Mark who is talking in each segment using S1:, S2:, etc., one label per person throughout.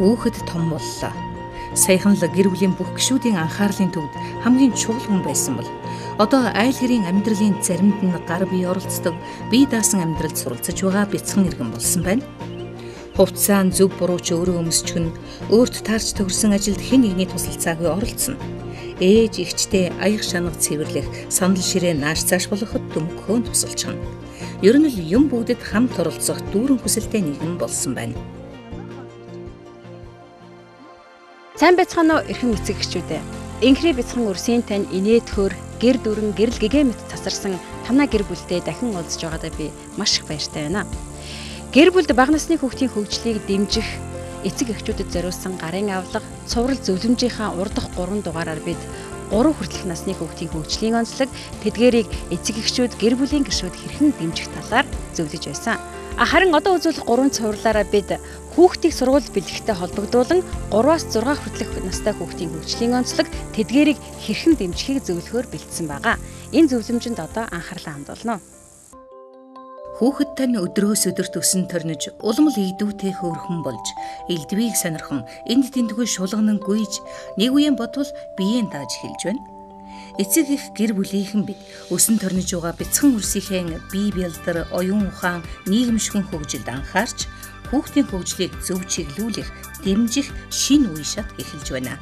S1: Хүүхэд том боллоо. Саяхан л гэр бүлийн бүх гишүүдийн анхаарлын төвд хамгийн чухал хүн байсан бол одоо айл гэрийн амьдралын заримд нь гар бие оролцдог, бие даасан амьдралд суралцж байгаа бяцхан иргэн болсон байна. Хувцаан зөв буруу ч өөрөө өмсчгөн өөрт таарч төгөрсөн ажилд хэн нэгний тусалцаагүй оролцсон. Ээж ихчтэй аяг шанаг цэвэрлэх, санал ширээ нааш цааш болгоход дүмгхөөн тусалчихна. Ер нь л юм бүгдэд хамт оролцох дүүрэн хүсэлтэй нэгэн болсон байна.
S2: Сайн байцгаана уу эрхэм эцэг эхчүүдээ. Инхри бяцхан өрсийн тань инээдхөр гэр дүрэн гэрэл гэгээ мэт тасарсан танаа гэр бүлдээ дахин уулзж байгаадаа би маш их баяртай байна. Гэр бүлд бага насны хүүхдийн хөгжлийг дэмжих, эцэг эхчүүдэд зориулсан гарын авлага, цуврал зөвлөмжийнхаа урдах 3 дугаараар бид 3 хүртэлх насны хүүхдийн хөгжлийн онцлог, тэдгээрийг эцэг эхчүүд гэр бүлийн гишүүд хэрхэн дэмжих талаар зөвлөж байсан. Харин одоо үзүүлэх 3 цувралаараа бид хүүхдийг сургуульд бэлгэхтэй холбогдуулан 3-аас 6 хүртэлх настай хүүхдийн хөгжлийн онцлог, тэдгээрийг хэрхэн дэмжихийг зөвлөхөөр бэлдсэн байгаа. Энэ зөвлөмжөнд одоо анхаарлаа хандуулна.
S1: Хүүхэд тань өдрөөс өдөрт өсөн төрнөж, уламл ийдүүтэй хөөрхөн болж, элдвийг сонирхон, энд тэндгүй шулганан гүйж, нэг үеийн бодвол биеийн дааж хэлж байна. Эцэг их гэр бүлийнхэн бид өсөн төрнөж байгаа бяцхан үрсийнхээ бие бэлдэр, оюун ухаан, нийгэмшгэн хөгжилд анхаарч, хүүхдийн хөгжлийг зөв чиглүүлэх, дэмжих шинэ үе шат эхэлж байна.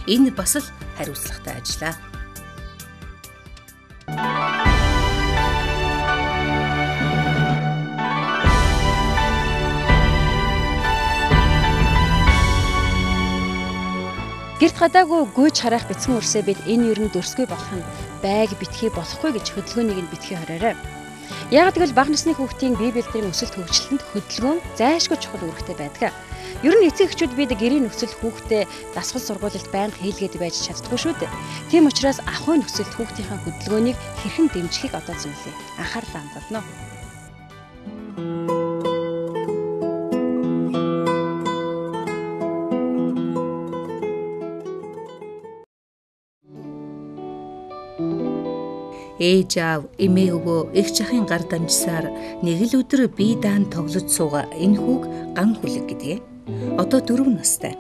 S1: Энэ бас л хариуцлагатай ажлаа.
S2: Гэрт гадаагүй гүйж харах бяцхан үрсээ бид энэ ер нь дөрсгүй болох нь байг битгий болохгүй гэж хөдөлгөөнийг нь битгий хориорой. Яг тэгвэл бага насны хүүхдийн бие бэлтрийн өсөлт хөгжилтөнд хөдөлгөөн зайлшгүй чухал үүрэгтэй байдаг. Ер нь эцэг эхчүүд бид гэрийн нөхцөл хүүхдээ дасгал сургуульд байнга хийлгээд байж чаддаггүй шүү дээ. Тийм учраас ахуйн нөхцөлд хүүхдийнхээ хөдөлгөөнийг хэрхэн дэмжихийг одоо зөвлөе. Анхаарлаа хандуулна. Ээж аав, эмээ өвөө, эх чахын гар дамжсаар нэг л өдөр бие даан тоглож сууга энэ хүүг ган хүлэг гэдгээ. Одоо 4 настай.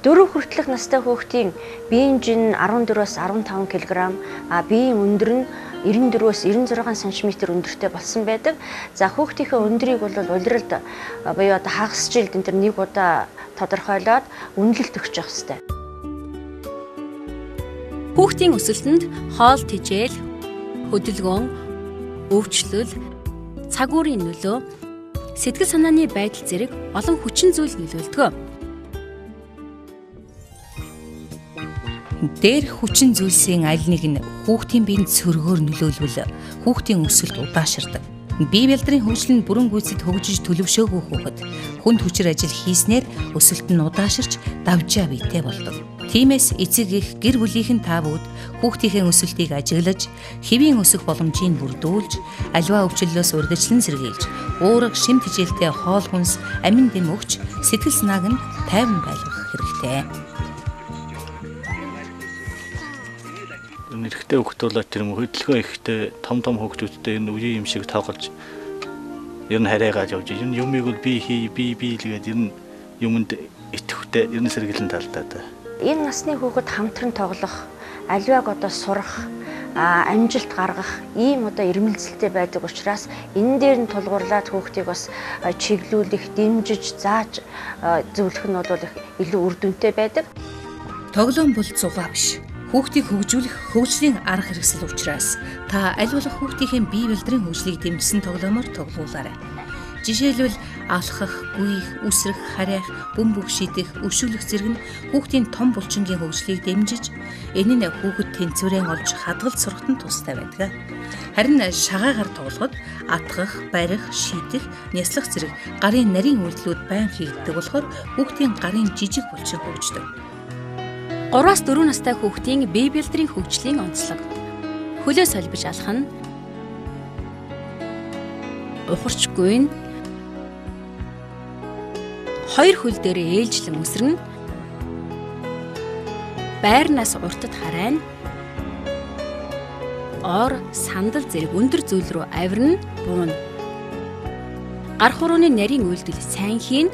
S3: 4 хүртэлх настай хүүхдийн биеийн жин 14-өөс 15 кг, биеийн өндөр нь 94-өөс 96 см өндөртэй болсон байдаг. За хүүхдийнхээ өндрийг бол улиралд буюу одоо хагас жилд энэ нэг удаа тодорхойлоод үнэлэлт өгч явах хэрэгтэй.
S2: Хүүхдийн өсөлтөнд хоол тэжээл, хөдөлгөөн, өвчлөл, цаг уурын нөлөө, сэтгэл санааны байдал зэрэг олон хүчин зүйл нөлөөлдөг.
S1: Дээр хүчин зүйлсийн аль нэг нь хүүхдийн биед сөргөөр нөлөөлвөл хүүхдийн өсөлт удаашрдаг. Бие бэлтрийн хөгжил нь бүрэн гүйцэд хөгжиж төлөвшөөгүй хүүхэд хүнд хүчээр ажил хийснээр өсөлт нь удааширч давжаа биетэй болдог. Тиймээс эцэг их гэр бүлийнхэн та бүгд хүүхдийнхээ өсөлтийг ажиглаж, хэвийн өсөх боломжийг бүрдүүлж, аливаа өвчлөлөөс урьдчилан сэргийлж, уурга шим тэжээлтэй хоол хүнс, амин дэм өгч, сэтгэл санааг нь тайван байлгах хэрэгтэй.
S4: Эрэгтэй хүүхэд бол тэр хөдөлгөөн ихтэй том хүүхдүүдтэй энэ үеийн юм шиг тоглож ер нь хараагаад явж байна. Юмыг бол би хийгээд ер нь юмд итгэвтэй ер нь сэргийлэн талдаа да.
S3: Энэ насны хүүхэд хамтран тоглох, аливааг одоо сурах, амжилт гаргах ийм одоо ирмэлзэлтэй байдаг учраас энэ дээр нь тулгуурлаад хүүхдийг бас чиглүүлэх, дэмжиж, зааж зөвлөх нь бол илүү үр дүнтэй байдаг.
S1: Тоглоом бол зугаа биш. Хүүхдийг хөгжүүлэх хөгжлийн арга хэрэгсэл учраас та аль болох хүүхдийн бие бэлтрийн хөгжлийг дэмжсэн тоглоомоор тоглуулаарай. Жишээлбэл алхах, гүйх, үсрэх, харайх, бөмбөг шидэх, өшөөлөх зэрэг нь хүүхдийн том булчингийн хөгжлийг дэмжиж, энэ нь хүүхэд тэнцвэрээ олж хадгалж сурахад нь тустай байдаг. Харин шагаагаар тоглоход атгах, барих, шидэх, няслах зэрэг гарын нарийн үйлдэлүүд байн хийгддэг болохоор хүүхдийн гарын жижиг булчин хөгждөг.
S2: 3-аас 4 настай хүүхдийн бие бэлтрийн хөгжлийн онцлог. Хөлөө солбож алах нь, ухарчгүй нь, 2 хөл дээр ээлжлэн өсрөн, байрнаас уртад харайна, ор, сандал зэрэг өндөр зүйл рүү авирна, бууна. Гар хурууны нарийн үйлдэл сайн хийн.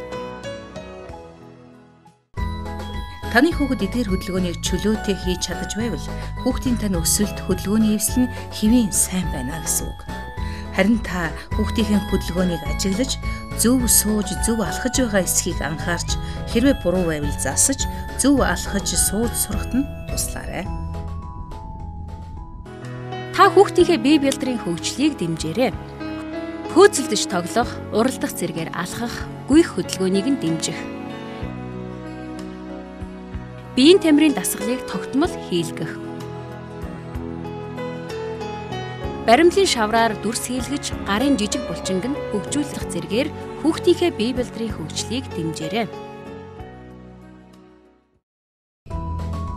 S1: Таны хүүхэд эдгээр хөдөлгөөнийг чөлөөтэй хийж чадаж байвал хүүхдийн тань өсөлт хөдөлгөөний эвсэл нь хэвийн сайн байна гэсэн үг. Харин та хүүхдийн хөдөлгөөнийг ажиглаж, зөв сууж, зөв алхаж байгаа эсхийг анхаарч, хэрвээ буруу байвал засаж, зөв алхаж сууж сурахад нь туслаарай.
S2: Та хүүхдийнхээ бие бэлдрийн хөгжлийг дэмжээрэй. Хөөцөлдөж тоглох, уралдах зэргээр алхах, гүйх хөдөлгөөнийг нь дэмжих. Биеийн тамирын дасгалыг тогтмол хийлгэх. Баримлын шавраар дүрс хийлгэж, гарын жижиг булчинг нь хөгжүүлэх зэргээр хүүхдийнхээ бие бэлдрийн хөгжлийг дэмжээрэй.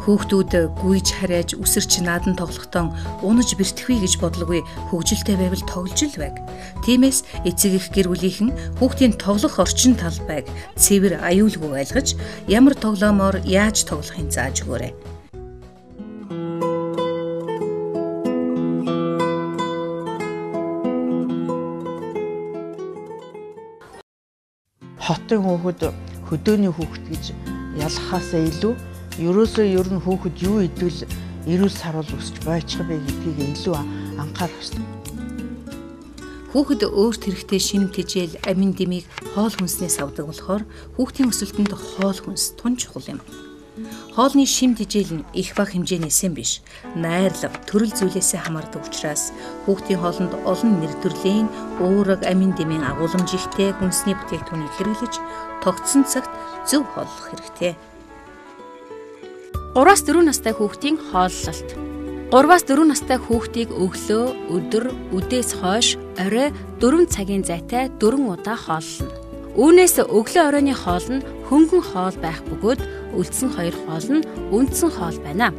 S1: Хүүхдүүд гүйж харайж үсэрч наадан тоглохдоо унаж бэртгэвэ гэж бодлогогүй хөгжилтэй байвал тоглож л байг. Тиймээс эцэг эх гэр бүлийнхэн хүүхдийн тоглох орчин талбайг цэвэр аюулгүй байлгаж, ямар тоглоомоор яаж тоглохын зааж өгөөрэй.
S5: Хотын хүүхэд хөдөөний хүүхэд гэж ялахаасаа илүү ерөөсөө ер нь хүүхэд юу идвэл эрүүл сарвал өсч байчих вэ гэдгийг илүү анхаарах хэрэгтэй.
S1: Хүүхэд өөрт хэрэгтэй шим тэжээл, амин дэмийг хоол хүнснээс авдаг болохоор хүүхдийн өсөлтөнд хоол хүнс тун чухал юм. Хоолны шим тэжээл нь их бага хэмжээнээс биш, найрлага, төрөл зүйлээсээ хамаардаг учраас хүүхдийн хоолнд олон нэр төрлийн уураг, амин дэмийн агуулмж ихтэй хүнсний бүтээгдэхүүнийг хэрэглэж тогтсон цагт зөв хооллох хэрэгтэй.
S2: 3-4 настай хүүхдийн хооллолт. 3-4 настай хүүхдийг өглөө, өдөр, үдээс хойш орой 4 цагийн зайтай 4 удаа хооллоно. Үүнээс өглөө оройны хоол нь хөнгөн хоол байх бөгөөд үлдсэн 2 хоол нь үндсэн хоол байна.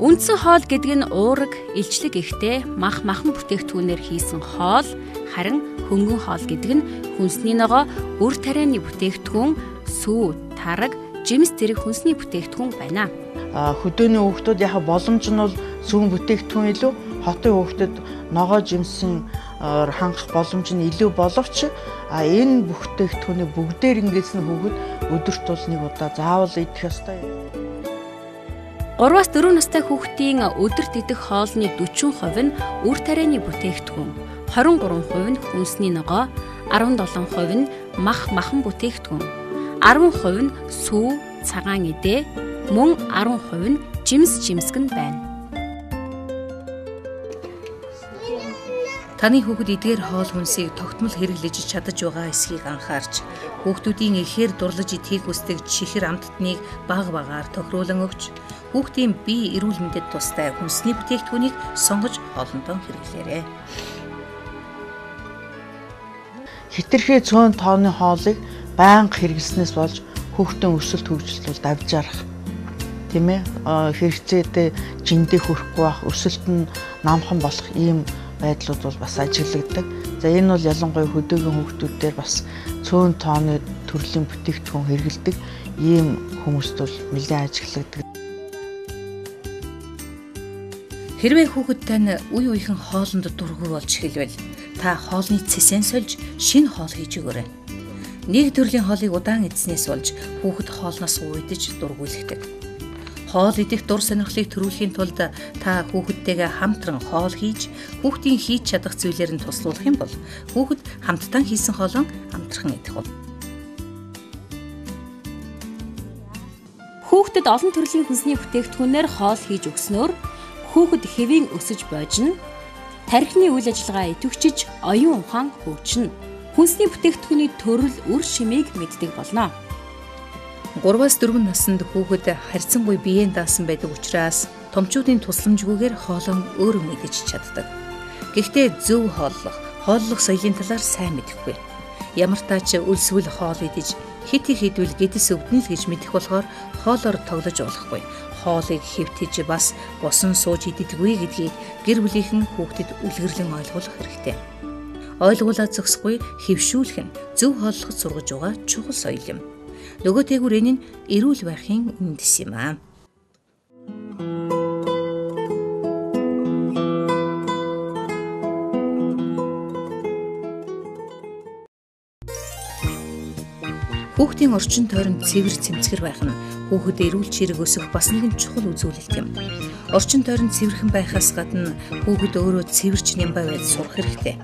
S2: Үндсэн хоол гэдэг нь уураг, илчлэг ихтэй махан бүтээгдэхүүнээр хийсэн хоол, харин хөнгөн хоол гэдэг нь хүнсний ногоо, үр тарианы бүтээгдэхүүн, сүү, тараг, жимс зэрэг хүнсний бүтээгдэхүүн байна.
S5: Хөдөөний хүүхдүүд яхаа боломж нь бол сүүн бүтээгдэхүүн илүү, хотын хүүхдэд ногоо жимсэн хангах боломж нь илүү боловч энэ бүтээгдэхүүнийг бүгдээр ингэсэн хүүхэд өдөрт бол 1 удаа заавал идэх ёстой.
S2: 3-4 настай хүүхдийн өдөрт идэх хоолны 40% нь үр тарианы бүтээгдэхүүн, 23% нь хүнсний ногоо, 17% нь махан бүтээгдэхүүн, 10% нь сүү, цагаан эдээ, мөн 10% нь жимсгэн байна.
S1: Таны хүүхэд эдгээр хоол хүнсийг тогтмол хэрэглэж чадаж байгаа эсхийг анхаарч, хүүхдүүдийн ихээр дурлаж идэхийг хүсдэг чихэр амттныг багаар тохируулан өгч, хүүхдийн бие эрүүл мэндэд тустай хүнсний бүтээгдэхүүнийг сонгож хоолндоо хэрэглээрэй.
S5: Хэтэрхий цөөн тооны хоолыг байнга хэрэглэснээс болж хүүхдийн өсөлт хөгжилт бол давжаарах. Тийм ээ, хэрэгцээтэй жиндээ хүрэхгүй байх, өсөлт нь намхан болох ийм байдлууд бол бас ажиглагддаг. За энэ бол ялангуяа хөдөөгийн хүүхдүүдээр бас цөөн тооны төрлийн бүтээгдэхүүн хэрэглэдэг ийм хүмүүст бол нэлээд ажиглагддаг.
S1: Хэрвээ хүүхэд тань үе үеийн хоолнд дургүй болж эхэлвэл та хоолны цэсэн сольж шинэ хоол хийж өгөөрэй. Нэг төрлийн хоолыг удаан идснээс болж хүүхэд хоолноос уйдаж дургуйлдаг. Хоол идэх дур сонирхлыг төрүүлэхийн тулд та хүүхэдтэйгээ хамтран хоол хийж, хүүхдийн хийж чадах зүйлээр нь туслуулах юм бол хүүхэд хамтдаа хийсэн хоолоо амтархан идэх бол.
S2: Хүүхдэд олон төрлийн хүнсний бүтээгдэхүүнээр хоол хийж өгснөөр хүүхэд хэвийн өсөж бойжно. Тархины үйл ажиллагаа идэвхжиж, оюун ухаан хөгжинэ. Хүнсний бүтээгдэхүүний төрөл, үр шимийг мэддэг болно.
S1: 3-4 наснд хүүхэд харьцангуй биеийн даасан байдаг учраас томчуудын тусламжгүйгээр хоолоо өөрөө мэдэж чаддаг. Гэхдээ зөв хооллох соёлын талаар сайн мэдэхгүй. Ямар тач өлсвөл хоол идэж, хит их идвэл гэдэс өвднө л гэж мэдэх болохоор хоолоор тоглож болохгүй. Хоолыг хэвтэж бас босон сууж иддэггүй гэдгийг гэр бүлийнхэн хүүхдэд үлгэрлэн ойлгуулах хэрэгтэй. Ойлгуулаад зогсохгүй хэвшүүлэх нь зөв хооллоход сургаж байгаа чухал соёл юм. Нөгөөтэйгүр энэ нь эрүүл байхын үндэс юм аа. Хүүхдийн орчин тойронд цэвэр цэмцгэр байх нь хүүхэд эрүүл чирэг өсөх бас нэгэн чухал үзүүлэлт юм. Орчин тойронд цэвэрхэн байхаас гадна хүүхэд өөрөө цэвэрч нямбай байж сурах хэрэгтэй.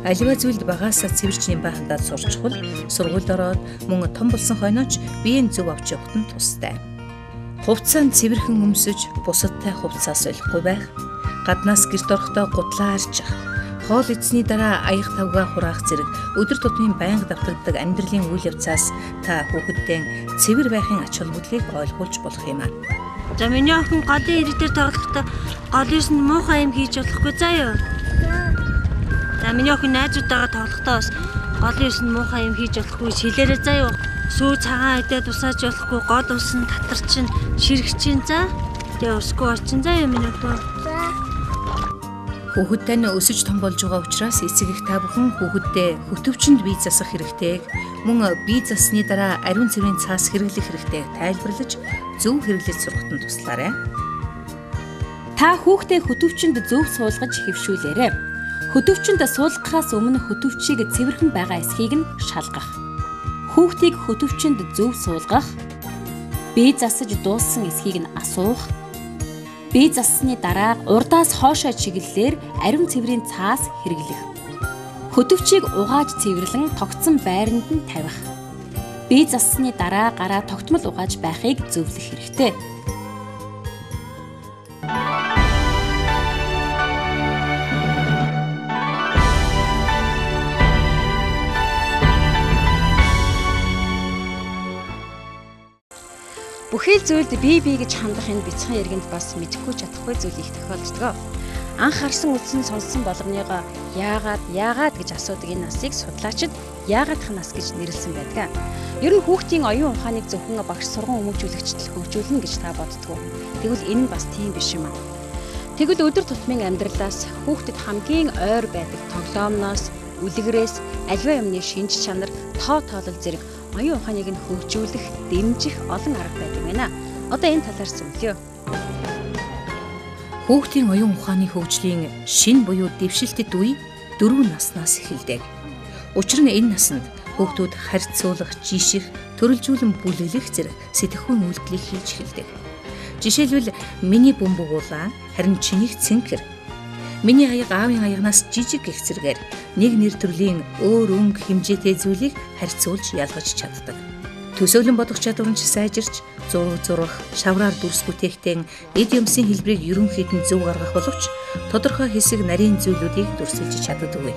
S1: Аливаа зүйлд багаасаа цэвэрч нямбай хандаад сурчвал сургуульд ороод мөн том болсон хойноч биеийн зөв авч явахад нь тустай. Хувцаанд цэвэрхэн өмсөж бусадтай хувцаас олихгүй байх. Гаднаас гэрт орохдоо гудлаа арчих. Хоол идсний дараа аяг тавгаа хураах зэрэг өдөр тутмын байнга давтагддаг амьдралын үйл явцаас та хүүхэдтэй цэвэр байхын ач холбогдлыг ойлгуулж болох юм аа.
S6: За миний охин голын ирэг дээр тоглохдоо гол ерс нь муухай юм хийж болохгүй заа юу? За миний охин найзуудтайгаа тоглохдоо бас гол ерс нь муухай юм хийж болохгүй хэлээрэй заа юу? Сүү цагаан идээд усааж болохгүй гол ус нь татарчин ширэгчин заа. Тэгээ усгүй орчин заа юу миний охин?
S1: Хүүхэд тань өсөж том болж байгаа учраас эцэг их та бүхэн хүүхэддээ хөтөвчөнд бие засах хэрэгтэйг мөн бие зассны дараа ариун цэврийн цаас хэрэглэх хэрэгтэйг тайлбарлаж зөв хэрэглэж сурахад нь туслаарай.
S2: Та хүүхдээ хөтөвчөнд зөв суулгаж хэвшүүлээрэй. Хөтөвчөнд суулгахаас өмнө хөтөвчийг цэвэрхэн байгаа эсхийг нь шалгах. Хүүхдийг хөтөвчөнд зөв суулгах, бие засаж дууссан эсхийг нь асуух. Бие зассны дараа урдаас хоошоо чиглэлээр ариун цэврийн цаас хэрэглэх. Хөтөвчийг угааж цэвэрлэн тогтсон байранд нь тавих. Бие зассны дараа гараа тогтмол угааж байхыг зөвлөх хэрэгтэй. Бүхэл зүйлд бие гэж хандах энэ бяцхан иргэнд бас мэдэхгүй чадахгүй зүйл их тохиолддог. Анх харсан үзсэн сонссон болгоныгоо яагаад гэж асуудаг энэ насыг судлаачид яагаадах нас гэж нэрлсэн байдаг. Ер нь хүүхдийн оюун ухааныг зөвхөн багш сургууль өмгөжүүлэгчдэл хөгжүүлнэ гэж та боддгоо. Тэгвэл энэ нь бас тийм биш юм аа. Тэгвэл өдөр тутмын амьдралаас хүүхдэд хамгийн ойр байдаг тоглоомноос, үлгэрээс, аливаа юмны шинж чанар, тоо тоолол зэрэг оюун ухааныг нь хөгжүүлэх, дэмжих олон арга байдаг байна. Одоо энэ талаар зөвлөё.
S1: Хүүхдийн оюун ухааны хөгжлийн шин буюу дэвшилтэт үе 4 наснаас эхэлдэг. Учир нь энэ наснд хүүхдүүд харьцуулах, жиших, төрөлжүүлэн бүлэглэх зэрэг сэтгэхүйн үйлдэлийг хийж эхэлдэг. Жишээлбэл миний бөмбөг уулаа, харин чинийх цэнхэр. Миний аяг аавын аягнаас жижиг гэх зэргээр нэг нэр төрлийн өөр өнгө хэмжээтэй зүйлийг харьцуулж ялгаж чаддаг. Төсөөлөн бодох чадвар нь сайжирч, зурах, шавраар дүрс бүтээгтэн эд юмсын хэлбэрийг ерөнхийд нь зөв гаргах боловч тодорхой хэсэг нарийн зүйлүүдийг дүрсэлж чаддаггүй.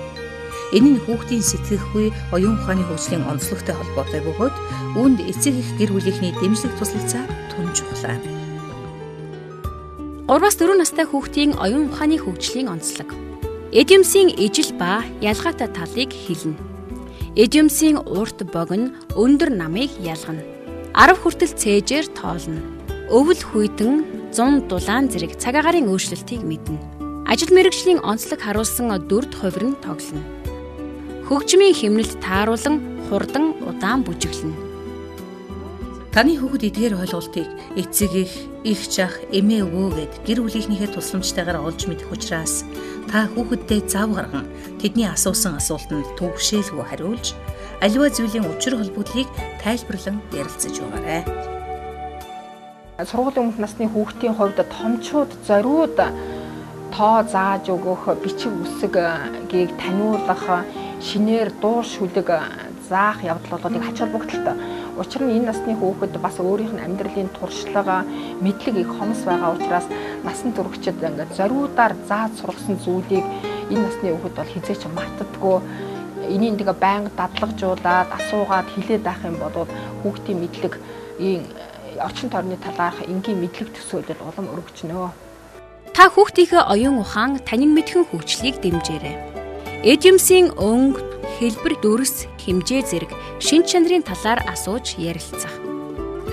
S1: Энэ нь хүүхдийн сэтгэхгүй оюун ухааны хөгжлийн онцлогтой холбоотой бөгөөд үүнд эцэг их гэр бүлийнхний дэмжлэг тусалцаа тун чухал.
S2: 3-4 настай хүүхдийн оюун ухааны хөгжлийн онцлог. Эд юмсын ижил ба ялгаатай талыг хэлнэ. Эд юмсын урт богино өндөр намыг ялгана. 10 хүртэл цээжээр тоолно. Өвөл хүйтэн, зун дулаан зэрэг цаг агарын өөрчлөлтийг мэднэ. Ажил мэргэжлийн онцлог харуулсан дүрд хувирн тоглоно. Хөгжмийн хэмнэлт тааруулан, хурдан, удаан бүжиглэнэ.
S1: Таны хүүхэд эдгээр ойлголтыг эцэг их жах, эмээ өвөө гэд гэр бүлийнхнийхээ тусламжтайгаар олж мэдэх учраас та хүүхэддээ зав гарган тэдний асуусан асуултанд төвшээлгүй хариулж аливаа зүйлийн учир холбогдлыг тайлбарлан ярилцаж байгаарай.
S7: Сургуулийн өмнөх насны хүүхдийн хувьд томчууд зориуд тоо зааж өгөх, бичиг үсгийг таниулах, шинээр дуу шүлэг заах явдал бол ач холбогдолтой. Учир нь энэ насны хүүхэд бас өөрийнх нь амьдралын туршлага, мэдлэг их хомс байгаа учраас насан туршид ингээд зориудаар зааж сургасан зүйлийг энэ насны хүүхэд бол хизээч мартдаггүй. Энийг тэгээ байнга дадлагжуулаад, асуугаад хэлээд байх юм бол хүүхдийн мэдлэг орчин тойрны талаарх энгийн мэдлэг төсөөлөл улам өргөжнө.
S2: Та хүүхдийнхээ оюун ухаан танин мэдхэн хөгжлийг дэмжээрэй. Эд юмсын өнгө, хэлбэр, дүрс, хэмжээ зэрэг шин чанарын талаар асууж ярилцах.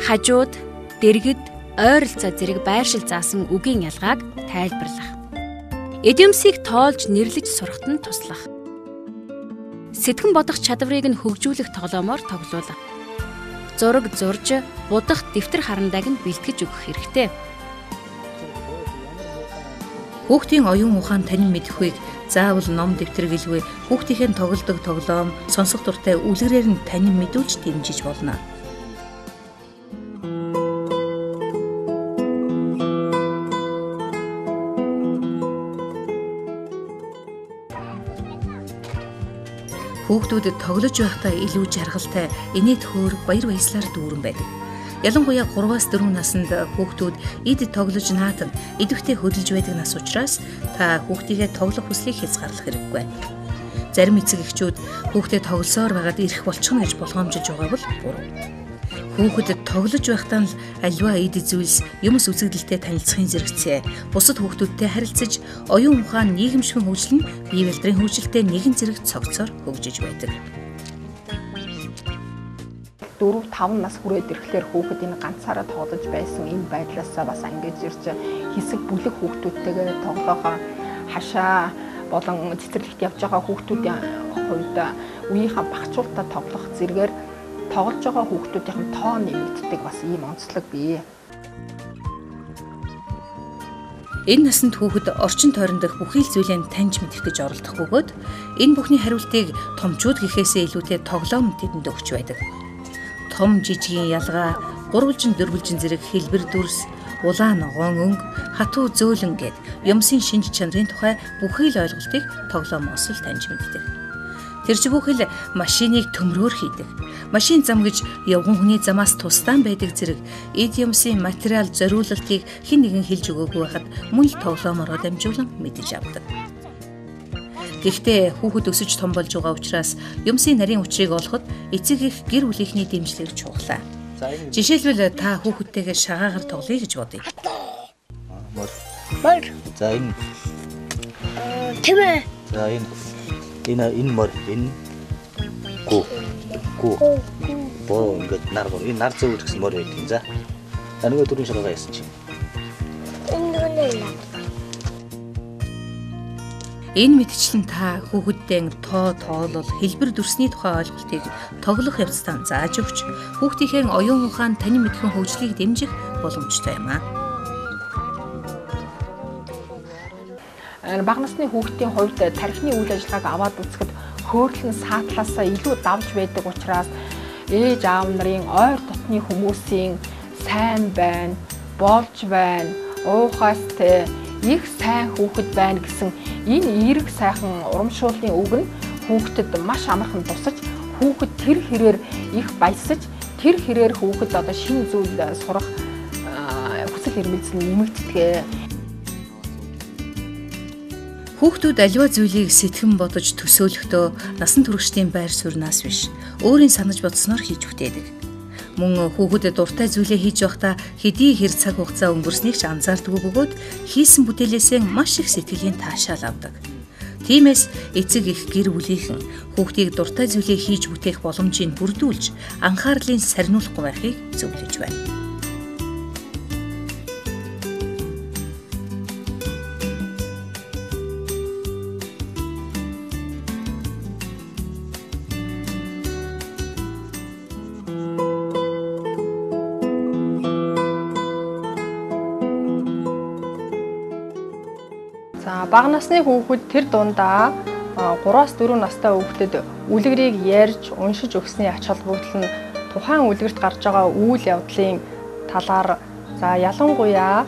S2: Хажууд, дэргэд, ойролцоо зэрэг байршил заасан үгийн ялгааг тайлбарлах. Эд юмсыг тоолж нэрлэж сурахад нь туслах. Сэтгэн бодох чадварыг нь хөгжүүлэх тоглоомоор тоглоулах. Зураг зурж, будах дэвтэр харандааг нь бэлтгэж өгөх хэрэгтэй.
S1: Хүүхдийн оюун ухаан танин мэдхүйг заавал ном дэвтэр гэлгүй хүүхдийнхээ тоглодог тоглоом, сонсох дуртай үлгэрээр нь танин мэдүүлж дэмжиж болно. Хүүхдүүдэд тоглож байхдаа илүү жаргалтай, инээд хөөр, баяр баясгалаар дүүрэн байдаг. Ялангуяа 3-4 наснд хүүхдүүд эд тоглож наадан, идэвхтэй хөдөлж байдаг нас учраас та хүүхдийгээ тоглох хүслийг хязгаарлах хэрэггүй. Зарим эцэг эхчүүд хүүхдэд тоглосоор байгаад ирэх болчихно гэж болгоомжиж байгаа бол буруу. Хүүхдэд тоглож байхдаа л аливаа эд зүйлс юмс үзэгдэлтэй танилцахын зэрэгцээ, бусад хүүхдүүдтэй харилцаж, оюун ухаан нийгэмшигэн хөгжлөн бие бэлтрийн хөгжилтэй нэгэн зэрэг цогцоор хөгжиж байдаг.
S7: 4-5 нас хүрээд ирэхлээр хүүхэд энэ ганцаараа тоглож байсан энэ байдлаасаа бас ангиж ирж хэсэг бүлэг хүүхдүүдтэйгээ тоглохоо хашаа болон цэцэрлэгт явж байгаа хүүхдүүдийн хувьд үеийнхаа багцуултаа тоглох зэргээр тоглож байгаа хүүхдүүдийн тоо нэмэгддэг бас ийм онцлог бий.
S1: Энэ наснд хүүхэд орчин тойрон дэх бүхий л зүйлээ таньж мэдэх гэж оролдох бөгөөд энэ бүхний хариултыг томчууд гэхээсээ илүүтэй тоглоом тэдэнд өгч байдаг. Том жижигийн ялгаа, гурвалжин дөрвөлжин зэрэг хэлбэр дүрс, улаан ногоон өнгө, хатуу зөөлөн гэд юмсын шинж чанарын тухай бүхий л ойлголтыг тоглоомоос л таньж мэддэг. Тэр чигүүхэл машиныг төмрөөр хийдэг. Машин зам гэж явган хүний замаас тусдаан байдаг зэрэг эд юмсын материал зориулалтыг хэн нэгэн хэлж өгөөгүй байхад мөн л тоглоомороо дамжуулан мэдэж авдаг. Гэхдээ хүүхэд өсөж том болж байгаа учраас юмсын нарийн учрыг олоход эцэг их гэр бүлийнхний дэмжлэг чухлаа. Жишээлбэл та хүүхэдтэйгээ шагаагаар тоглоё гэж бодъё.
S8: Мөр.
S4: За энэ.
S8: Тэмээ.
S4: За энэ мөр энэ гоо. Боо ингээд нар зөөр гэсэн мөр байдаг. За. Нөгөө дөрвөн шагаа яасан чи. Энэ мэдчлэн та хүүхэдтэй тоо тоолол хэлбэр дүрсний тухай ойлголтыг тоглох явцдаа зааж өгч хүүхдийнхээ оюун ухаан танин мэдхэн хөгжлийг дэмжих боломжтой юм аа.
S7: Бага насны хүүхдийн хувьд тархины үйл ажиллагааг аваад үзэхэд хөөрхөн саатлаасаа илүү давж байдаг учраас ээж аав нарын ойр дотны хүмүүсийн сайн байна, болж байна, уухастай их сайн хүүхэд байна гэсэн энэ эерэг сайхан урамшууллын үг нь хүүхдэд маш амархан тусаж хүүхэд тэр хэрээр их баясаж тэр хэрээр хүүхэд одоо шинэ зүйл сурах хүсэл эрмэлзэл нэмэгддэг.
S1: Хүүхдүүд аливаа зүйлийг сэтгэн бодож төсөөлөхдөө насан туршидын байр сууриас биш өөрийн санаж бодсноор хийж бүтээдэг. Мөн хүүхэд дуртай зүйлээ хийж байхдаа хэдий хэр цаг хугацаа өнгөрснийг ч анзаардаггүй бөгөөд хийсэн бүтээлээсээ маш их сэтгэлийн таашаал авдаг. Тиймээс эцэг их гэр бүлийнхэн хүүхдийг дуртай зүйлээ хийж бүтээх боломжийг бүрдүүлж анхаарлыг сарниулахгүй байхыг зөвлөж байна.
S7: Бага насны хүүхэд тэр дундаа 3-4 настай хүүхдэд үлгэрийг ярьж, уншиж өгсөний ач холбогдол нь тухайн үлгэрт гарч байгаа үйл явдлын талаар ялангуяа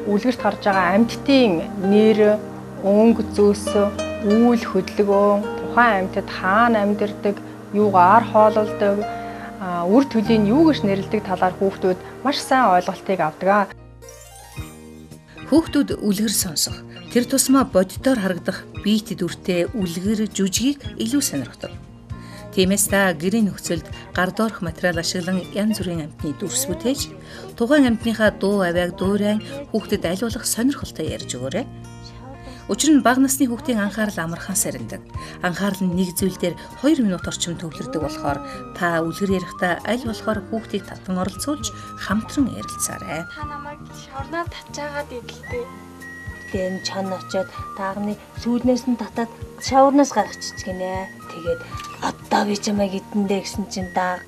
S7: үлгэрт гарч байгаа амьтдын нэр, өнгө зөөс, үйл хөдөлгөөн, тухайн амьтад хаана амьдардаг, юугаар хоололдог, үр төлийн юу гэж нэрлэдэг талаар хүүхдүүд маш сайн ойлголтыг авдаг.
S1: Хүүхдүүд үлгэр сонсох, тэр тусмаа боддоор харагдах биет дүртэй үлгэр жүжигийг илүү сонирхдог. Тиймээс та гэрийн нөхцөлд гар доорх материал ашиглан янз бүрийн амьтны дүрс бүтээж, тухайн амьтныхаа дуу авиаг дуурайн хүүхдэд аль болох сонирхолтой ярьж өгөөрэй. Учир нь бага насны хүүхдийн анхаарал амархан сарндаг. Анхаарал нь нэг зүйл дээр 2 минут орчим төвлөрдөг болохоор та үлгэр ярихдаа аль болохоор хүүхдийг татан оролцуулж хамтран ярилцаарай.
S8: Та намайг шавнаад татчаагаад идэлтэй.
S6: Тэгээд чон очоод таагны сүүлнээс нь татаад шаварнаас гаргачих гинэ. Тэгээд одоо би чамайг идэндээ гэсэн чинь дааг.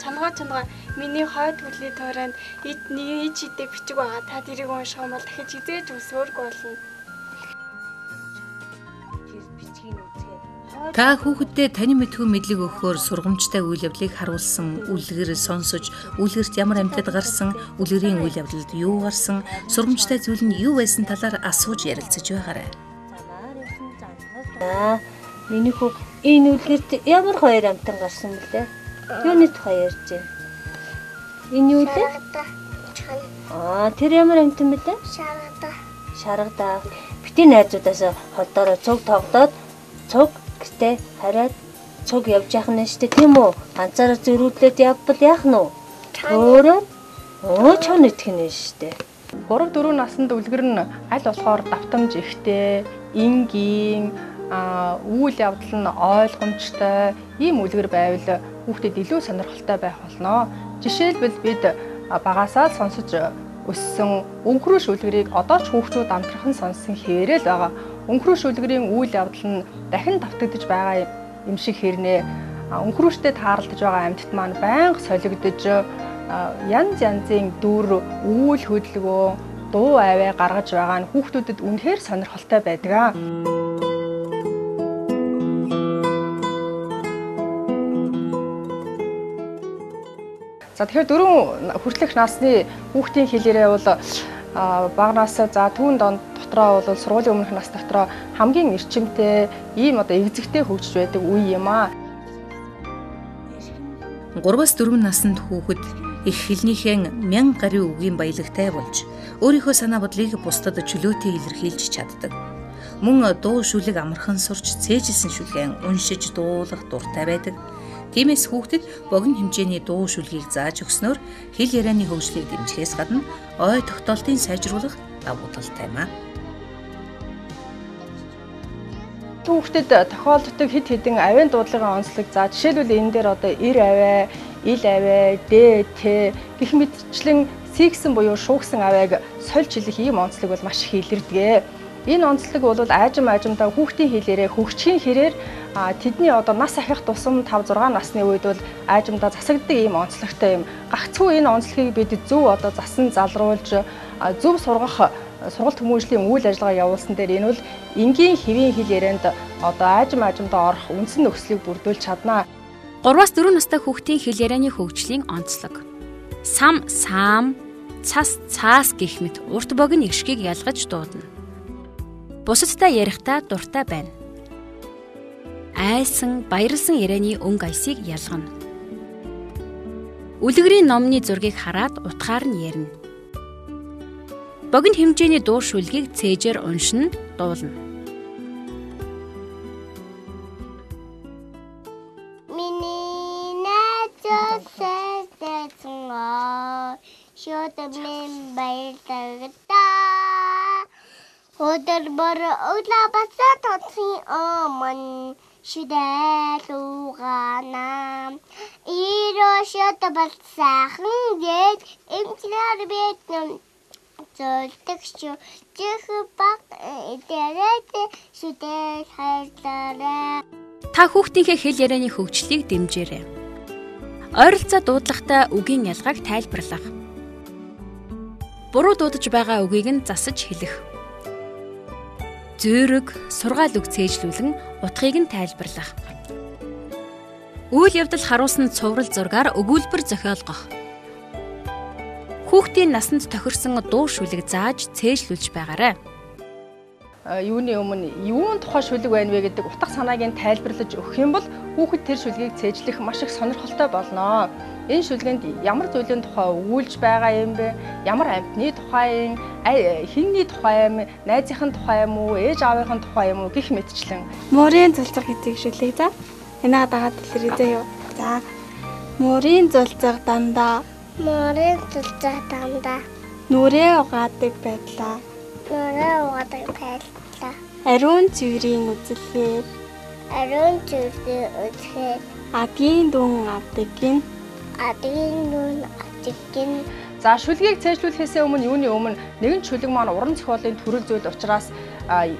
S8: Чамгаа миний хойд бүлийн тойронд нэг идэх бичиг байгаа. Та тэрийг унших юм бол дахиж хизээж өсөөрг болно.
S1: Та хүүхэдтэй таны мэдхүйн мэдлэг өгөхөөр сургамжтай үйл явдлыг харуулсан, үлгэр сонсож, үлгэрт ямар амьтад гарсан, үлгэрийн үйл явдалд юу гарсан, сургамжтай зүйл нь юу байсан талаар асууж ярилцаж байгаарай.
S6: Миний хүүг энэ үлгэрт ямар хоёр амтан гарсан бэлээ? Юуны тухай ярьж байна? Энэ юу лээ? Тэр ямар амтан бэлээ? Шаргадаа. Бити найзуудаас холдороо цуг тогдоод цуг гэстэй хараад цуг явж яах нь штэ тийм үү? Ганцаараа зөрүүлээд явбал яах нь вэ? Өөрөө чон итгэх нь штэ.
S7: 3 4 наснд үлгэр нь аль болохоор давтамж ихтэй, энгийн, үйл явдал нь ойлгомжтой ийм үлгэр байвал хүүхдэд илүү сонирхолтой байх болно. Жишээлбэл бид багасаа сонсож өссөн өнгөрөөш үлгэрийг одоо ч хүүхдүүд амтрахан сонссон хэвээрээ л байгаа. Өнгөрөөш үлгэрийн үйл явдал нь дахин давтагдж байгаа юм шиг хэрнээ. Өнгөрөөштэй тааралдж байгаа амьтад маань байнга солигдож янз янзын дүр, үйл хөдөлгөөн, дуу аваа гаргаж байгаа нь хүүхдүүдэд үнэхээр сонирхолтой байдаг. За тэгэхээр 4 хүртэлх насны хүүхдийн хэлээрээ бол багнаас за түүнд он дотроо бол сургуулийн өмнөх нас дотроо хамгийн эрчимтэй ийм одоо эвзэгтэй хөгжиж байдаг үе юм аа.
S1: 3-4 наснд хүүхэд их хэлнийхэн 1000 гаруй үгийн баялагтай болж өөрийнхөө санаа бодлыг бусдад чөлөөтэй илэрхийлж чаддаг. Мөн дуу шүлэг амархан сурч цээжилсэн шүлгэн уншиж дуулах дуртай байдаг. Тиймээс хүүхдэд богино хэмжээний дуу шүлгийг зааж өгснөөр хэл ярианы хөгжлийг дэмжихээс гадна ой тогтоолтын сайжруулах давуу талтай юм аа.
S7: Хүүхдэд тохиолддог хэд хэдэн авийн дуудлагын онцлог за жишээлбэл энэ дээр одоо ир аваа, ил аваа, дэ, тэ гэх мэтчлэн сигсэн буюу шуугсан авааг сольж хэлэх ийм онцлог бол маш их илэрдэг. Энэ онцлог бол аажимдаа хүүхдийн хэлээрээ хөгжихийн хэрээр тэдний одоо нас ахих тусам 5 6 насны үед бол аажимдаа засагддаг ийм онцлогтой юм. Гагцхүү энэ онцлогийг бид зөв одоо засан залруулж зөв сургах сургалт хүмүүжлийн үйл ажиллагаа явуулсан дээр энэ бол энгийн хэвийн хэл ярианд одоо аажимдаа орох үндсэн нөхцөлийг бүрдүүлж чаднаа.
S2: 3-4 настай хүүхдийн хэл ярианы хөгжлийн онцлог. Сам, саам, цас, цаас гэх мэт урт богино иршгийг ялгаж дуудана. Бусадтай ярихдаа дуртай байна. Айсан, баярлсан ярианы өнгө аясыг ялгана. Үлгэрийн номны зургийг хараад утгаар нь ярина. Богино хэмжээний дуу шүлгийг цээжээр уншина, дуулна.
S9: Миний найзууд сайдсан шууд минь баярлагдаа. Өдөр бүр өглөө бацаа тоцын өмнө шүдэлүүгана. Ирөө шууд бацаахан гээд эмчлэр битэн зөлтөгчөө чих баг дээрээ шүдэл хайрлаарай.
S2: Та хүүхдийнхээ хэл ярианы хөгжлийг дэмжээрэй. Ойролцоо дуудлагатай үгийн ялгааг тайлбарлах. Буруу дуудаж байгаа үгийг нь засаж хэлэх. Зөөрөг, сургаал үг цээжлүүлэн утгыг нь тайлбарлах. Үйл явдал харуулсан цуврал зургаар өгүүлбэр зохиолгох. Хүүхдийн насанд тохирсон дуу шүлэг зааж цээжлүүлж байгаарай.
S7: Юуны өмнө юун тухай шүлэг байна вэ гэдэг утга санааг нь тайлбарлаж өгөх юм бол хүүхэд тэр шүлгийг цээжлэх маш их сонирхолтой болно. Энэ шүлгэнд ямар зүйлийн тухай өгүүлж байгаа юм бэ? Ямар амьтны тухай, хинний тухай юм, найзынхын тухай юм уу, ээж аавынхын тухай юм уу гэх мэтчлэн.
S8: Мөрийн зулцаг гэдэг шүлэг за. Энэгээ дагаад хэлэрэй заяа. За. Мөрийн зулцаг дандаа.
S9: Мөрийн зулцаг дандаа.
S8: Нүрээ угаадаг байдлаа.
S9: Нүрээ угаадаг байдлаа.
S8: Ариун цэврийн үзэлээ.
S9: Ариун цэврийн үзэлээ.
S8: Адгийн дүн авдаг гин.
S9: Адгийн дүн авдаг гин.
S7: За шүлгийг цээжлүүлэхээс өмнө юуны өмнө нэгэн шүлэг маань уран зохиолын төрөл зүйл учраас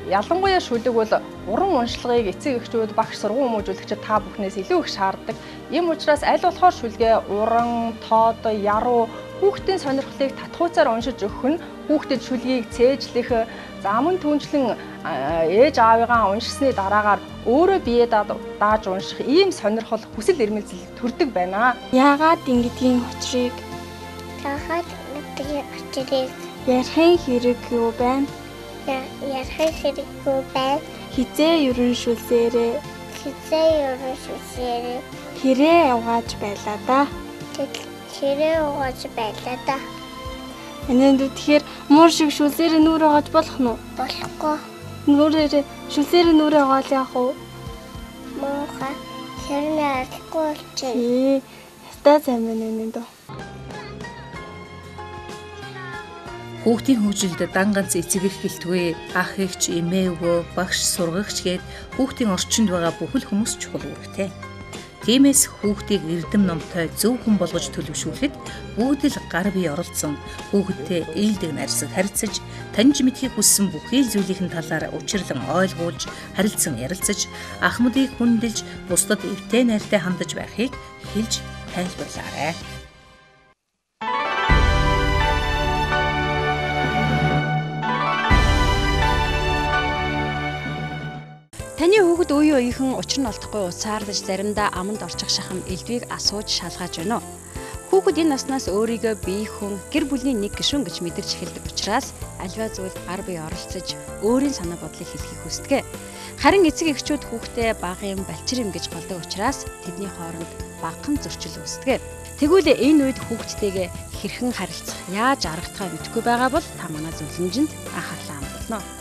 S7: ялангуяа шүлэг бол уран уншлагыг эцэг эхчүүд багш сургууль хүмүүжүүлэгчид та бүхнээс илүү их шаарддаг. Ийм учраас аль болохоор шүлгээ уран, тоод, яруу хүүхдийн сонирхлыг татхуйцаар уншиж өгөх нь хүүхдэд шүлгийг цээжлэх, замун түнчлэн ээж аавыгаа уншсны дараагаар өөрөө бие дааж унших ийм сонирхол хүсэл эрмэлзэл төрдөг байна.
S8: Яагаад ингэдгийн учрыг ярихын хэрэг юу байна?
S9: Ярихын хэрэг юу байна?
S8: Хизээ ерөн шүлсээрээ
S9: хизээ ерөн шүсээрээ.
S8: Хэрээ угааж байлаа да.
S9: Хэрээ угааж байлаа да.
S8: Энэнд тэгэхээр муур шиг шүлсээр нүрээ угааж болох нь уу?
S9: Болохгүй.
S8: Шүлсээр нүрээ угаал яах вэ?
S9: Муухай хэрнээ арахгүй болчихно.
S8: Ястаа сайн байна энэ дөө.
S1: Хүүхдийн хөгжилд дан ганц эцэг эх гэлтгүй ах эгч, эмээ өвөө, багш, сургагч гээд хүүхдийн орчинд байгаа бүхэл хүмүүс чухал үүрэгтэй. Тиймээс хүүхдийг эрдэм номтой зөв хүн болгож төлөвшүүлэхэд бүгд л гар бие оролцсон хүүхэдтэй ээлдэг нарсаг харьцаж, таньж мэдхийг хүссэн бүхий л зүйлийн талаар учирлан ойлгуулж, харилцан ярилцаж, ахмадыг хүндэлж, бусдад эвтэй найртай хандаж байхыг хэлж тайлбарлаарай.
S2: Таны хүүхэд үе үеийнхэн учир нь олдохгүй уцаарлаж заримдаа аманд орчих шахам элдвийг асууж шалгаж байна. Хүүхэд энэ наснаас өөрийгөө бие хүн гэр бүлийн нэг гишүүн гэж мэдэрч эхэлдэг учраас альва зүйлд гар бие оролцож өөрийн санаа бодлыг хэлхийг хүсдэг. Харин эцэг эхчүүд хүүхдээ багын балчир юм гэж голдог учраас тэдний хооронд багахан зөрчил үүсдэг. Тэгвэл энэ үед хүүхдтэйгээ хэрхэн харилцах, яаж аргатахаа мэдэхгүй байгаа бол та манай зөвлөмжөнд анхаарлаа хандуулна.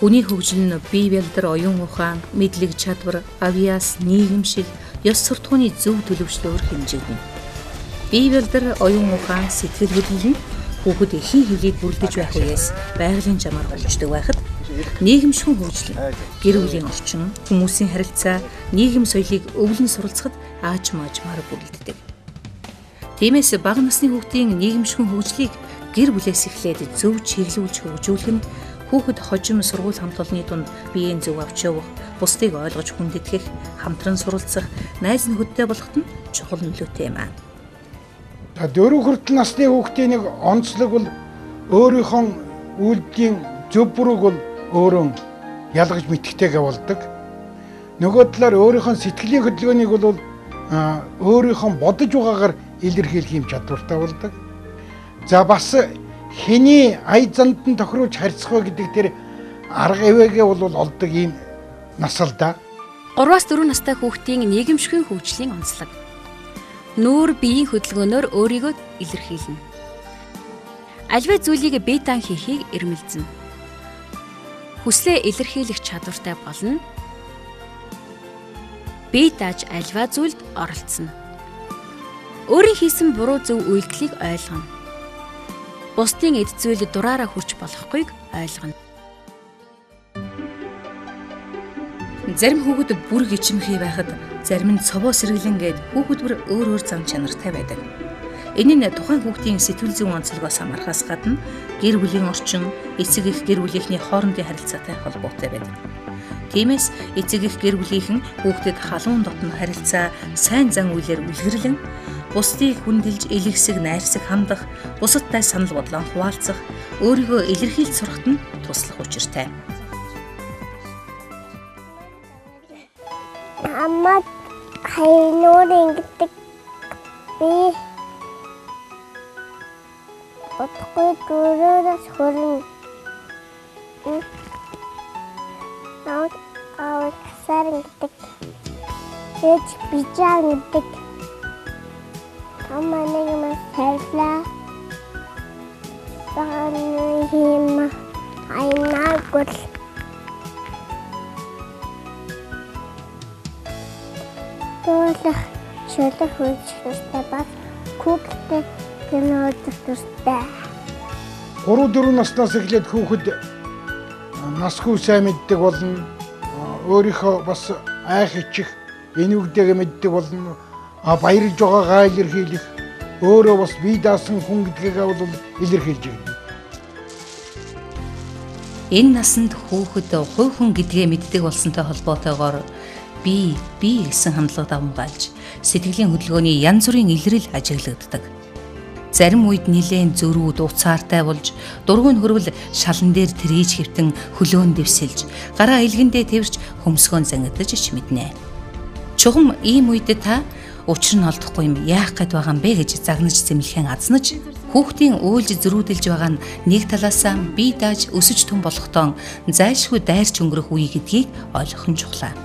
S1: Хүний хөгжил нь бие бэлдэр оюун ухаан, мэдлэг чадвар, авьяас, нийгэмшил, ёс суртахууны зөв төлөвшлөөр хэмжигдэнэ. Бие бэлдэр оюун ухаан, сэтгэл хөдлөл нь хүүхэд эхийн хөвлийг бүрдэж байх үеэс байгалийн жамаар хөгждөг байхад нийгэмшигэн хөгжил, гэр бүлийн орчин, хүмүүсийн харилцаа, нийгэм соёлыг өвлөн суралцахад ааж маажмаар бүрддэг. Тиймээс бага насны хүүхдийн нийгэмшигэн хөгжлийг гэр бүлээс эхлээд зөв чиглүүлж хөгжүүлэх нь хүүхэд хожим сургууль хамт олонны дунд биеийн зөв авч явах, бусдыг ойлгож хүндэтгэх, хамтран суралцах, найз нөхөдтэй болоход нь чухал нөлөөтэй юм аа.
S10: 4 хүртэл насны хүүхдийн нэг онцлог бол өөрийнхөө үйлдэлийн зөв бурууг бол өөрөө ялгаж мэдхтэйгээ болдог. Нөгөө талаар өөрийнхөө сэтгэлийн хөдөлгөөнийг бол өөрийнхөө бодож байгаагаар илэрхийлэх юм чадвартай болдог. За бас хэний ая занд нь тохируулж харьцах вэ гэдэг тэр арга эвээгээ бол олдог ийм нас л да.
S2: 3-4 настай хүүхдийн нийгэмшигэн хөгжлийн онцлог. Нүүр биеийн хөдөлгөөнөөр өөрийгөө илэрхийлнэ. Альва зүйлийг бие даан хийхийг эрмэлзэнэ. Хүслээ илэрхийлэх чадвартай болно. Бие дааж альва зүйлд оролцоно. Өөрийн хийсэн буруу зөв үйлдэлийг ойлгоно. Бусдын эд зүйл дураараа хүрч болохгүйг ойлгоно. Зарим хүүхэд бүр гिचмхий байхад зарим нь цовоо сэргэлэнгээд хүүхэд бүр өөр зам чанартай байдаг. Энэ нь тухайн хүүхдийн сэтгэл зүйн онцлогоос хамаарахаас гадна гэр бүлийн орчин, эцэг эх гэр бүлийнхний хоорондын харилцаатай холбоотой байдаг. Тиймээс эцэг эх гэр бүлийнхэн хүүхдэд халуун дотн харилцаа, сайн зан үйлээр үлгэрлэн бусдыг хүндэлж илгэсэг, найрсаг хандах, бусадтай санал бодлоо хуваалцах, өөрийгөө илэрхийлж сурахад нь туслах учиртай.
S9: Амма хайнууд ингэдэг би отгүй дөрөөс хөрөн сар ингэдэг ээж бичаа ингэдэг амма нэг юм хайрлаа багын хим айнагул Туулах шөлөх хөлжлөстэй бас хүүхдтэй гэнөөдөлтөстэй.
S10: 3-4 наснаас эхлээд хүүхэд насгүй сайн мэддэг болно. Өөрийнхөө бас айх ичих, энүүгдэйгээ мэддэг болно. Баярлж байгаагаа илэрхийлэх, өөрөө бас бие даасан хүн гэдгээгээ бол илэрхийлж байна.
S1: Энэ насанд хүүхэд хувь хүн гэдгээ мэддэг болсонтой холбоотойгоор би гэсэн хандлага давмгаалж сэтгэлийн хөдөлгөөний янз бүрийн илрэл ажиглагддаг. Зарим үед нилээн зөрүүд уцаартай болж дургуун хөрвөл шалан дээр трийж хэвтэн хөлөөн дэвсэлж гараа илгэндээ тэрч хөмсгөөн зангидаж ич мэднэ. Чухам ийм үед та учир нь олдохгүй юм яах гээд байгаа юм бэ гэж загнаж зэмлэхэн азнаж Хүүхдийн уйлж зөрүүдэлж байгаа нь нэг талаасаа бие дааж өсөж том болохдоо зайлшгүй дайрч өнгөрөх үе гэдгийг ойлгох нь чухлаа.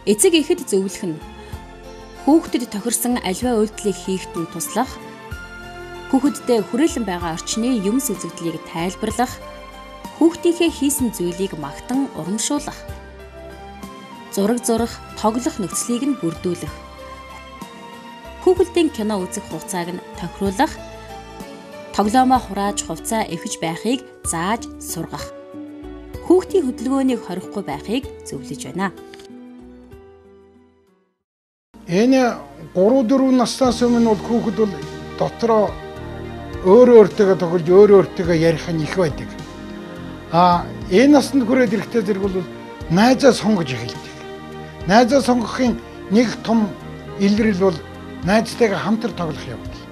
S2: Эцэг ихэд зөвлөх нь хүүхдэд тохирсон аливаа үйлдэлийг хийхэд нь туслах, хүүхэддээ хүрээлэн байгаа орчны юмс үзэгдлийг тайлбарлах, хүүхдийнхээ хийсэн зүйлийг магтан урамшуулах, зураг зурах, тоглох нөхцөлийг нь бүрдүүлэх, хүүхдийн кино үзэх хугацааг нь тохируулах, тоглоомоо хурааж хувцас эвхэж байхыг зааж сургах, хүүхдийн хөдөлгөөнийг хорихгүй байхыг зөвлөж байна.
S10: Энэ 3-4 наснаас өмнө бол хүүхэд бол дотроо өөртөө тоглож өөртөө ярих нь их байдаг. Энэ наснд хүрээд ирэхдээ зэрэг бол найзаа сонгож эхэлдэг. Найзаа сонгохын нэг том илрэл бол найзтайгаа хамтар тоглох явдал.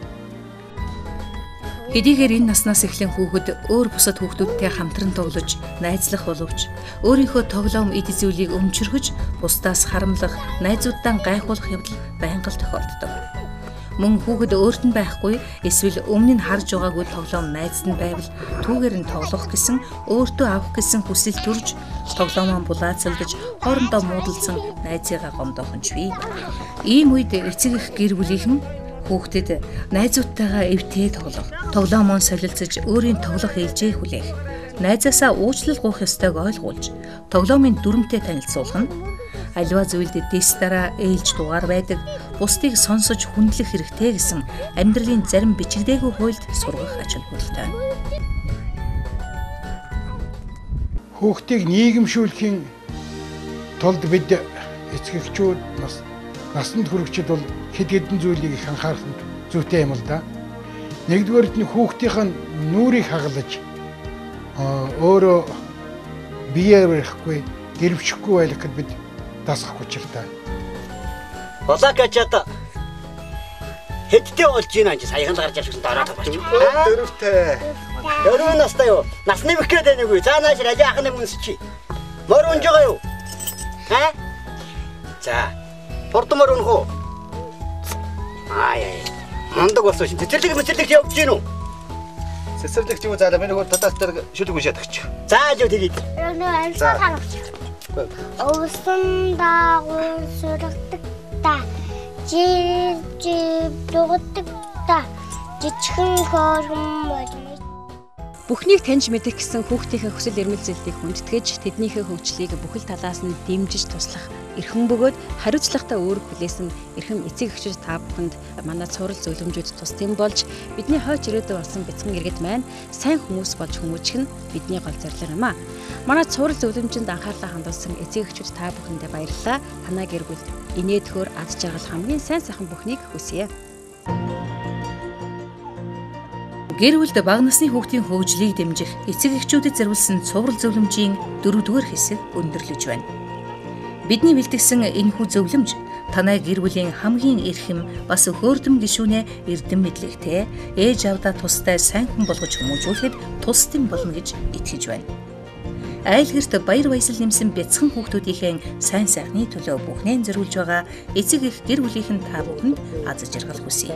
S1: Хэдийгээр энэ наснаас эхлэн хүүхэд өөр бусад хүүхдүүдтэй хамтран тоглож, найзлах боловч өөрийнхөө тоглоом эд зүйлийг өмчөргөж, бусдаас харамлах, найзуудаа гайхуулах явдал байнга тохиолддог. Мөн хүүхэд өөрт нь байхгүй эсвэл өмнө нь харж байгаагүй тоглоом найзд нь байвал түүгээр нь тоглох гэсэн, өөртөө авах гэсэн хүсэл төрж, тоглоомоо булаацалдаж, хоорондоо муудалцсан найзыгаа гомдоох нь ч бий. Ийм үед эцэг эх гэр бүлийнхэн хүүхдэд найзуудтайгаа эвтээ тоглох, тоглоомоо солилцож өөрийн тоглох ээлжээ хүлээх, найзаасаа уучлал гуйх ёстойг ойлгуулж, тоглоомын дүрмтэй танилцуулах нь аливаа зүйлд дэс дараа ээлж дугаар байдаг, бусдыг сонсож хүндлэх хэрэгтэй гэсэн амьдралын зарим бичигдээгүй хуульд сургах ач холбогдолтой.
S10: Хүүхдийг нийгэмшүүлэхийн тулд бид эцэгчүүд насанд хүрэгчид бол хэд хэдэн зүйлийг их анхаарах зүйтэй юм л да. Нэгдүгээрт нь хүүхдийн нүрийг хагалж өөрөө биеэ барихгүй, гэрвчихгүй байх гэд бид дасгах учиртай.
S11: Болоокачаад хэдтэй болж байна гэж саяхан л гарч ирсэн дөрөв болж. Дөрөвтэй. Дөрөв настай юу? Насны бэх гэдэг нэг үү? За нааш ажаах нэг үнс чи. Мөр унж байгаа юу? За. Портомор унах уу? Мундаг болсон шин. Цэцэрлэг явж гин үү? Цэцэрлэгч юу заалаа миний хөө татаас дээр шүлэг уншаадагч. За юу тэгээд.
S9: За. Овсон дагуу сургадаг та. Жи дугдаг та. Жичхэн хоорхон болж.
S2: Бүхнийг таньж мэдэх гэсэн хүүхдийнхээ хүсэл эрмэлзлийг хүндэтгэж, тэднийхээ хөгжлийг бүхэл талаас нь дэмжиж туслах эрхэм бөгөөд хариуцлагатай өөрөг хүлээсэн эрхэм эцэг эхчүүд та бүхэнд манай цуврал зөвлөмжүүд тусдсан болж бидний хойч ирээдүй болсон бяцхан иргэд маань сайн хүмүүс болж хүмүүжих нь бидний гол зорилго юм а. Манай цуврал зөвлөмжөнд анхаарлаа хандуулсан эцэг эхчүүд та бүхэндээ баярлалаа. Танай гэр бүл инээд хөр аз жаргал хамгийн сайн сайхан бүхнийг хүсье.
S1: Гэр бүлд бага насны хүүхдийн хөгжлийг дэмжих эцэг эхчүүдэд зориулсан цуврал зөвлөмжийн 4-р хэсэг өндөрлөж байна. Бидний бэлтгэсэн энэхүү зөвлөмж танай гэр бүлийн хамгийн эрхэм бас хөөрдөм гишүүнээ эрдэм мэдлэгтэй ээж авдаа тустай сайн хүн болгож хүмүүжүүлэхэд тусдсан болно гэж итгэж байна. Айл гэрт баяр баясгал нэмсэн бяцхан хүүхдүүдийнхээ сайн сайхны төлөө бүхнээ зориулж байгаа эцэг эх гэр бүлийнхэн та бүхэнд аз жаргал хүсье.